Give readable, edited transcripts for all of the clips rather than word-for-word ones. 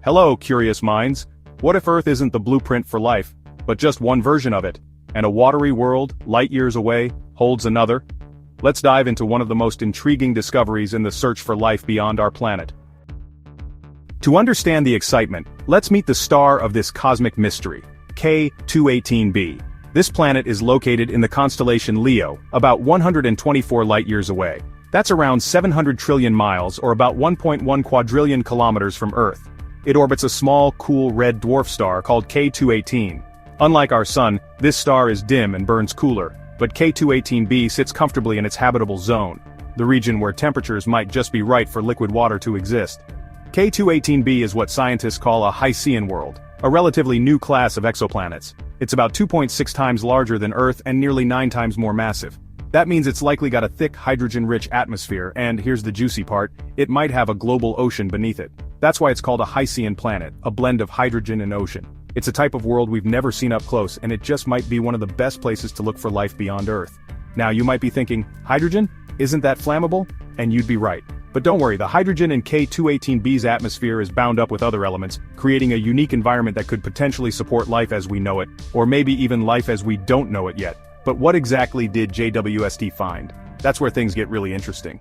Hello, curious minds. What if Earth isn't the blueprint for life, but just one version of it, and a watery world, light years away, holds another? Let's dive into one of the most intriguing discoveries in the search for life beyond our planet. To understand the excitement, let's meet the star of this cosmic mystery, K2-18b. This planet is located in the constellation Leo, about 124 light-years away. That's around 700 trillion miles or about 1.1 quadrillion kilometers from Earth. It orbits a small, cool red dwarf star called K2-18. Unlike our Sun, this star is dim and burns cooler, but K2-18b sits comfortably in its habitable zone, the region where temperatures might just be right for liquid water to exist. K2-18b is what scientists call a Hycean world, a relatively new class of exoplanets. It's about 2.6 times larger than Earth and nearly 9 times more massive. That means it's likely got a thick hydrogen-rich atmosphere, and here's the juicy part, it might have a global ocean beneath it. That's why it's called a Hycean planet, a blend of hydrogen and ocean. It's a type of world we've never seen up close, and it just might be one of the best places to look for life beyond Earth. Now you might be thinking, hydrogen? Isn't that flammable? And you'd be right. But don't worry, the hydrogen in K2-18b's atmosphere is bound up with other elements, creating a unique environment that could potentially support life as we know it, or maybe even life as we don't know it yet. But what exactly did JWST find? That's where things get really interesting.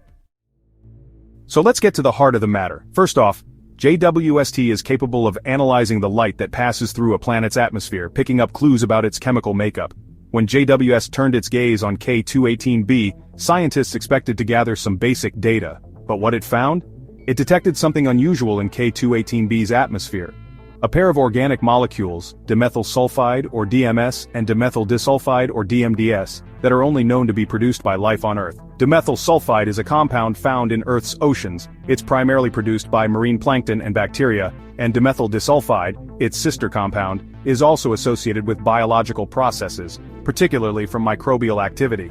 So let's get to the heart of the matter. First off, JWST is capable of analyzing the light that passes through a planet's atmosphere, picking up clues about its chemical makeup. When JWST turned its gaze on K2-18b, scientists expected to gather some basic data. But what it found? It detected something unusual in K2-18b's atmosphere. A pair of organic molecules, dimethyl sulfide or DMS and dimethyl disulfide or DMDS, that are only known to be produced by life on Earth. Dimethyl sulfide is a compound found in Earth's oceans. It's primarily produced by marine plankton and bacteria, and dimethyl disulfide, its sister compound, is also associated with biological processes, particularly from microbial activity.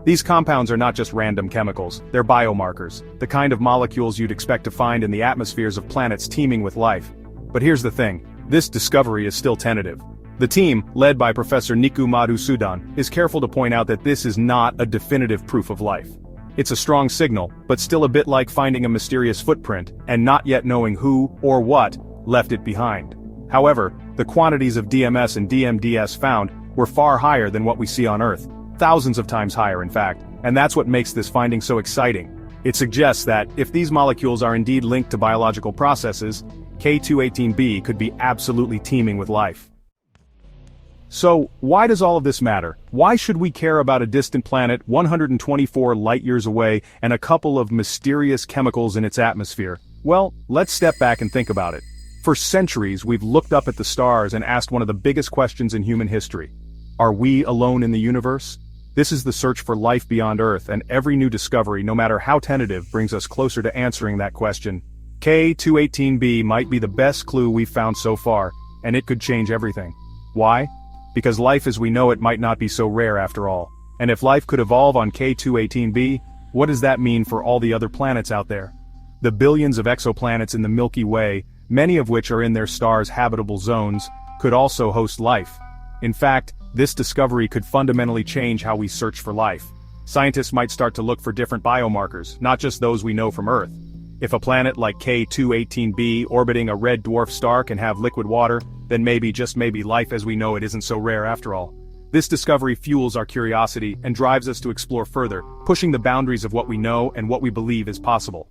These compounds are not just random chemicals, they're biomarkers, the kind of molecules you'd expect to find in the atmospheres of planets teeming with life. But here's the thing, this discovery is still tentative. The team, led by Professor Niku Madhusudan, is careful to point out that this is not a definitive proof of life. It's a strong signal, but still a bit like finding a mysterious footprint, and not yet knowing who, or what, left it behind. However, the quantities of DMS and DMDS found were far higher than what we see on Earth. Thousands of times higher in fact, and that's what makes this finding so exciting. It suggests that, if these molecules are indeed linked to biological processes, K2-18b could be absolutely teeming with life. So, why does all of this matter? Why should we care about a distant planet 124 light-years away and a couple of mysterious chemicals in its atmosphere? Well, let's step back and think about it. For centuries we've looked up at the stars and asked one of the biggest questions in human history. Are we alone in the universe? This is the search for life beyond Earth, and every new discovery, no matter how tentative, brings us closer to answering that question. K2-18b might be the best clue we've found so far, and it could change everything. Why? Because life as we know it might not be so rare after all. And if life could evolve on K2-18b, what does that mean for all the other planets out there? The billions of exoplanets in the Milky Way, many of which are in their star's habitable zones, could also host life. In fact, this discovery could fundamentally change how we search for life. Scientists might start to look for different biomarkers, not just those we know from Earth. If a planet like K2-18b orbiting a red dwarf star can have liquid water, then maybe, just maybe, life as we know it isn't so rare after all. This discovery fuels our curiosity and drives us to explore further, pushing the boundaries of what we know and what we believe is possible.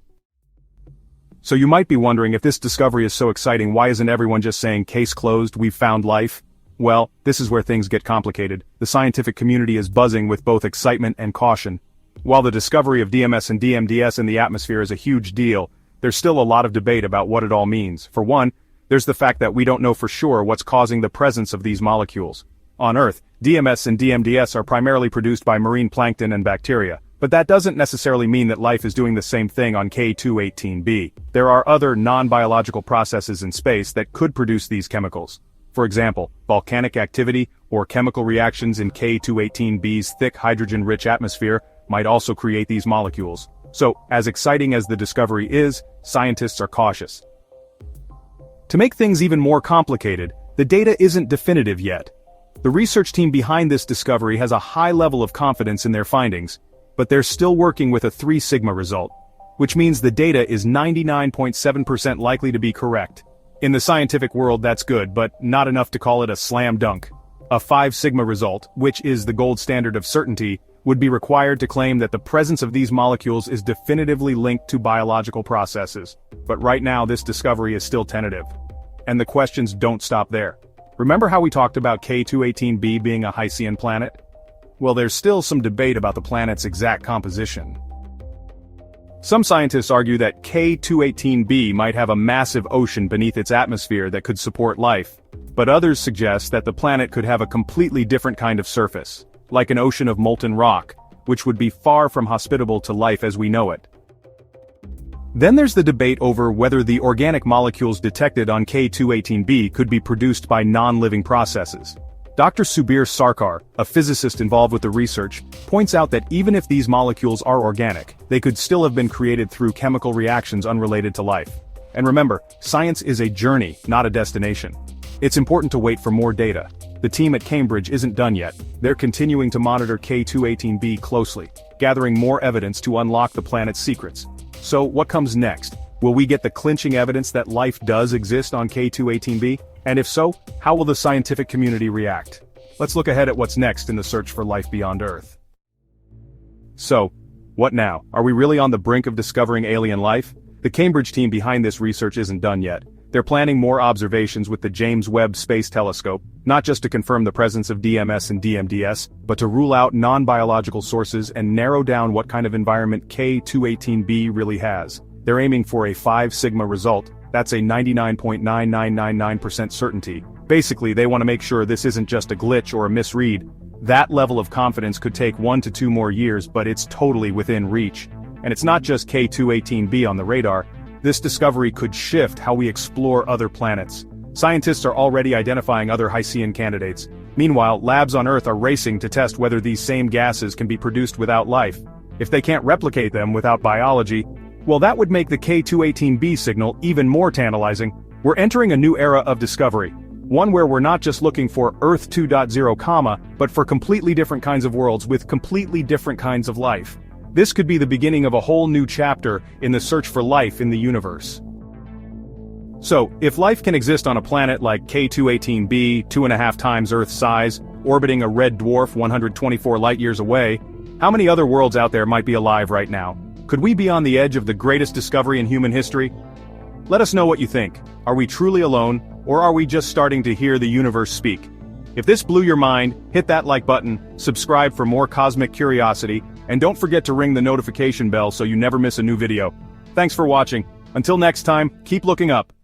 So you might be wondering, if this discovery is so exciting, why isn't everyone just saying, case closed, we've found life? Well, this is where things get complicated. The scientific community is buzzing with both excitement and caution. While the discovery of DMS and DMDS in the atmosphere is a huge deal, there's still a lot of debate about what it all means. For one, there's the fact that we don't know for sure what's causing the presence of these molecules. On Earth, DMS and DMDS are primarily produced by marine plankton and bacteria, but that doesn't necessarily mean that life is doing the same thing on K2-18b. There are other non-biological processes in space that could produce these chemicals. For example, volcanic activity or chemical reactions in K2-18b's thick hydrogen-rich atmosphere might also create these molecules. So, as exciting as the discovery is, scientists are cautious. To make things even more complicated, the data isn't definitive yet. The research team behind this discovery has a high level of confidence in their findings, but they're still working with a 3 sigma result, which means the data is 99.7% likely to be correct. In the scientific world that's good, but not enough to call it a slam dunk. A 5 sigma result, which is the gold standard of certainty, would be required to claim that the presence of these molecules is definitively linked to biological processes. But right now this discovery is still tentative. And the questions don't stop there. Remember how we talked about K2-18b being a Hycean planet? Well, there's still some debate about the planet's exact composition. Some scientists argue that K2-18b might have a massive ocean beneath its atmosphere that could support life, but others suggest that the planet could have a completely different kind of surface, like an ocean of molten rock, which would be far from hospitable to life as we know it. Then there's the debate over whether the organic molecules detected on K2-18b could be produced by non-living processes. Dr. Subir Sarkar, a physicist involved with the research, points out that even if these molecules are organic, they could still have been created through chemical reactions unrelated to life. And remember, science is a journey, not a destination. It's important to wait for more data. The team at Cambridge isn't done yet. They're continuing to monitor K2-18b closely, gathering more evidence to unlock the planet's secrets. So, what comes next? Will we get the clinching evidence that life does exist on K2-18b? And if so, how will the scientific community react? Let's look ahead at what's next in the search for life beyond Earth. So, what now? Are we really on the brink of discovering alien life? The Cambridge team behind this research isn't done yet. They're planning more observations with the James Webb Space Telescope, not just to confirm the presence of DMS and DMDS, but to rule out non-biological sources and narrow down what kind of environment K2-18b really has. They're aiming for a 5 sigma result. That's a 99.9999% certainty. Basically, they want to make sure this isn't just a glitch or a misread. That level of confidence could take 1 to 2 more years, but it's totally within reach. And it's not just K2-18b on the radar. This discovery could shift how we explore other planets. Scientists are already identifying other Hycean candidates. Meanwhile, labs on Earth are racing to test whether these same gases can be produced without life. If they can't replicate them without biology, well, that would make the K2-18b signal even more tantalizing. We're entering a new era of discovery. One where we're not just looking for Earth 2.0, but for completely different kinds of worlds with completely different kinds of life. This could be the beginning of a whole new chapter in the search for life in the universe. So, if life can exist on a planet like K2-18b, 2.5 times Earth's size, orbiting a red dwarf 124 light-years away, how many other worlds out there might be alive right now? Could we be on the edge of the greatest discovery in human history? Let us know what you think. Are we truly alone, or are we just starting to hear the universe speak? If this blew your mind, hit that like button, subscribe for more cosmic curiosity, and don't forget to ring the notification bell so you never miss a new video. Thanks for watching. Until next time, keep looking up.